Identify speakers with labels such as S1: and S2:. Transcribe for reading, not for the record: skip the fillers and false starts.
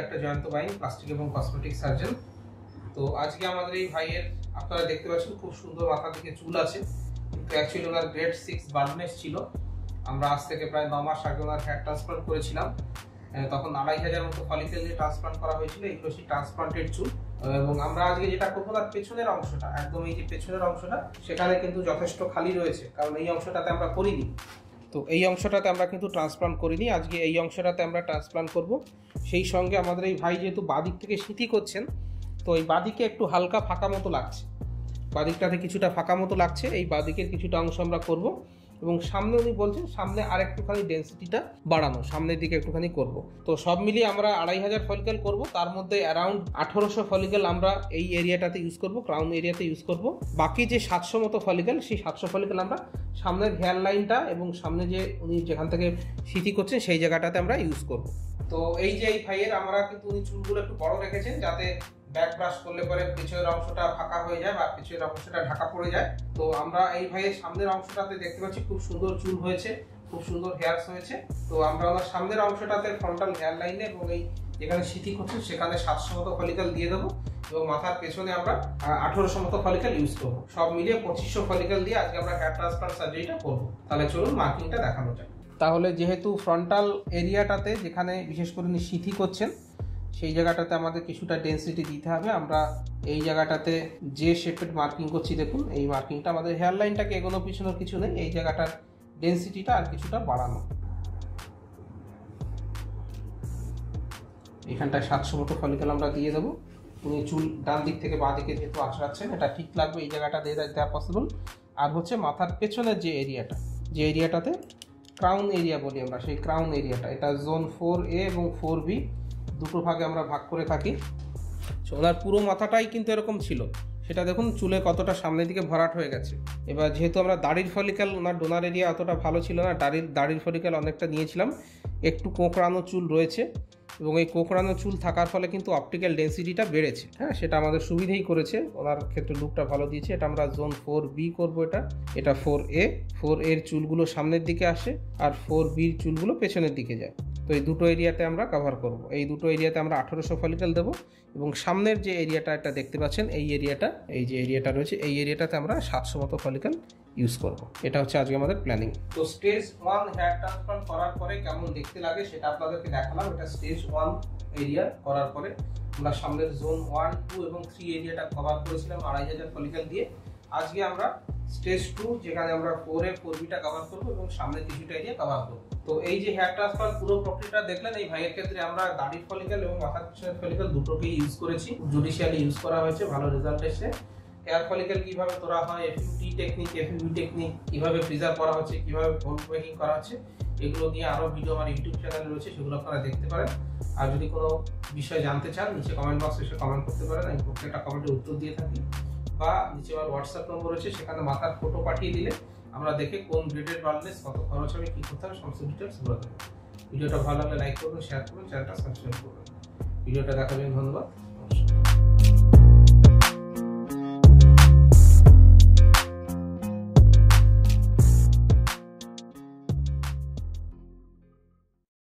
S1: Doctor Jayanta বাইন, plastic এবং cosmetic surgeon. তো আজকে আমাদের এই ভাইয়ের আপনারা দেখতে পাচ্ছেন খুব সুন্দর মাথা থেকে চুল আছে, কিন্তু অ্যাকচুয়ালি ওনার গ্রেড 6 বার্ডনেস ছিল। আমরা আজ থেকে প্রায় 9 মাস আগে ওনার হেয়ার ট্রান্সপ্লান্ট করেছিলাম। তখন 2500 মতো ফলিকেল দিয়ে ট্রান্সপ্লান্ট করা হয়েছিল। এগুলো সেই ট্রান্সপ্লান্টেড চুল। এবং আমরা আজকে যেটা করবো তার পেছনের অংশটা, একদম এই যে পেছনের অংশটা, সেখানে কিন্তু যথেষ্ট খালি রয়েছে, কারণ এই অংশটাতে আমরা করিনি। তো এই অংশটাতে আমরা কিন্তু ট্রান্সপ্লান্ট করিনি, আজকে এই অংশটাতে আমরা ট্রান্সপ্লান্ট করব। সেই সঙ্গে আমাদের এই ভাই যেহেতু বাদিক থেকে সিঁথি করছেন, তো এই বাদিকে একটু হালকা ফাঁকা মতো লাগছে, বাদিকটাতে কিছুটা ফাঁকা মতো লাগছে, এই বাদিকের কিছুটা অংশ আমরা করব। এবং সামনে উনি বলছেন সামনে আর একটুখানি ডেন্সিটিটা বাড়ানো, সামনের দিকে একটুখানি করব। তো সব মিলিয়ে আমরা 2500 ফলিকেল করব, তার মধ্যে অ্যারাউন্ড 1800 ফলিকেল আমরা এই এরিয়াটাতে ইউজ করব, ক্রাউন এরিয়াতে ইউজ করব। বাকি যে 700 মতো ফলিকেল, সেই 700 ফলিকেল আমরা সামনের হেয়ার লাইনটা এবং সামনে যে উনি যেখান থেকে সিঁথি করছেন সেই জায়গাটাতে আমরা ইউজ করব। তো এই যে এই ভাইয়ের আমরা কিন্তু উনি চুলগুলো একটু বড় রেখেছেন, যাতে ব্যাক ব্রাশ করলে পরে পিছনের অংশটা ফাঁকা হয়ে যায় বা পিছনের অংশটা ঢাকা পড়ে যায়। তো আমরা এই ভাইয়ের সামনের অংশটাতে দেখতে পাচ্ছি খুব সুন্দর চুল হয়েছে, খুব সুন্দর হেয়ারস হয়েছে। তো আমরা ওনার সামনের অংশটাতে ফ্রন্টাল হেয়ার লাইনে এবং এই যেখানে সিঁথি করছেন সেখানে 700 মতো ফলিকেল দিয়ে দেবো, এবং মাথার পেছনে আমরা 1800 মতো ফলিকেল ইউজ করবো। সব মিলিয়ে 2500 ফলিকেল দিয়ে আজকে আমরা হেয়ার ট্রান্সপ্লান্ট সার্জারিটা করবো। তাহলে চলুন মার্কিংটা দেখানো যায়। তাহলে যেহেতু ফ্রন্টাল এরিয়াটাতে যেখানে বিশেষ করে উনি সিঁথি করছেন সেই জায়গাটাতে আমাদের কিছুটা ডেন্সিটি দিতে হবে। আমরা এই জায়গাটাতে যে শেপের মার্কিং করছি, দেখুন এই মার্কিংটা আমাদের হেয়ার লাইনটাকে এগোনো পিছনোর কিছু নেই, এই জায়গাটার ডেন্সিটিটা আর কিছুটা বাড়ানো। এখানটায় 700 মতো ফলিকেল আমরা দিয়ে দেবো। উনি চুল ডান দিক থেকে বাঁ দিকে যেহেতু আঁচড়াচ্ছেন, এটা ঠিক লাগবে, এই জায়গাটা দিয়ে দেওয়া পসিবল। আর হচ্ছে মাথার পেছনের যে এরিয়াটাতে ক্রাউন এরিয়া বলি আমরা, সেই ক্রাউন এরিয়াটা, এটা জোন 4A এবং 4B দুটো ভাগে আমরা ভাগ করে থাকি। ওনার পুরো মাথাটাই কিন্তু এরকম ছিল, সেটা দেখুন চুলে কতটা সামনের দিকে ভরাট হয়ে গেছে। এবার যেহেতু আমরা দাড়ির ফলিকেল, ওনার ডোনার এরিয়া অতটা ভালো ছিল না, দাড়ির ফলিকেল অনেকটা নিয়েছিলাম, একটু কোঁকড়ানো চুল রয়েছে, এবং এই কোঁকড়ানো চুল থাকার ফলে কিন্তু অপটিক্যাল ডেন্সিটিটা বেড়েছে। হ্যাঁ, সেটা আমাদের সুবিধেই করেছে, ওনার ক্ষেত্রে লুকটা ভালো দিয়েছে। এটা আমরা জোন 4B করবো, এটা 4A। 4A চুলগুলো সামনের দিকে আসে আর 4B চুলগুলো পেছনের দিকে যায়। তো এই দুটো এরিয়াতে আমরা কভার করব। এই দুটো এরিয়াতে আমরা 1800 ফলিকেল দেবো, এবং সামনের যে এরিয়াটা এটা দেখতে পাচ্ছেন, এই যে এরিয়াটা রয়েছে, এই এরিয়াটাতে আমরা 700 মতো ফলিকেল ইউজ করব। এটা হচ্ছে আজকে আমাদের প্ল্যানিং। তো স্টেজ 1 হেয়ার ট্রান্সপ্লান্ট করার পরে কেমন দেখতে লাগে সেটা আপনাদেরকে দেখালাম। এটা স্টেজ 1 এরিয়া করার পরে আমরা সামনের জোন 1, 2 এবং 3 এরিয়াটা কভার করেছিলাম 2500 ফলিকেল দিয়ে। আজকে আমরা স্টেজ 2, যেখানে আমরা 4A 4Bটা কভার করবো এবং সামনে কিছুটা এরিয়া কভার করবো। তো এই যে হেয়ার ট্রান্সপ্লান্ট পুরো প্রক্রিয়াটা দেখলেন, এই ভাইয়ের ক্ষেত্রে আমরা দাড়ির ফলিকেল এবং মাথার পিছনের ফলিকেল দুটোকেই ইউজ করেছি, জুডিশিয়ালি ইউজ করা হয়েছে, ভালো রেজাল্ট এসেছে। হেয়ার ফলিকেল কিভাবে তোলা হয়, FUT টেকনিক, FUV টেকনিক কিভাবে প্রিজার্ভ করা হচ্ছে, কিভাবে ফোল্ড মেকিং করা হচ্ছে, এগুলো নিয়ে আরো ভিডিও আমার ইউটিউব চ্যানেলে রয়েছে, সেগুলো আপনারা দেখতে পারেন। আর যদি কোনো বিষয় জানতে চান, নিচে কমেন্ট বক্সে এসে কমেন্ট করতে পারেন, আমি প্রত্যেকটা কমেন্টের উত্তর দিয়ে থাকি। বা নিচে আমার হোয়াটসঅ্যাপ নম্বর রয়েছে, সেখানে মাথার ফটো পাঠিয়ে দিলে আমরা দেখে কোন গ্রেডের বার্ডনেস, কত খরচ হবে, কি করতে হবে, সমস্ত ডিটেলস বলে দেবো। ভিডিওটা ভালো লাগলে লাইক করবেন, শেয়ার করবেন, চ্যানেলটা সাবস্ক্রাইব করবেন। ভিডিওটা দেখার জন্য ধন্যবাদ।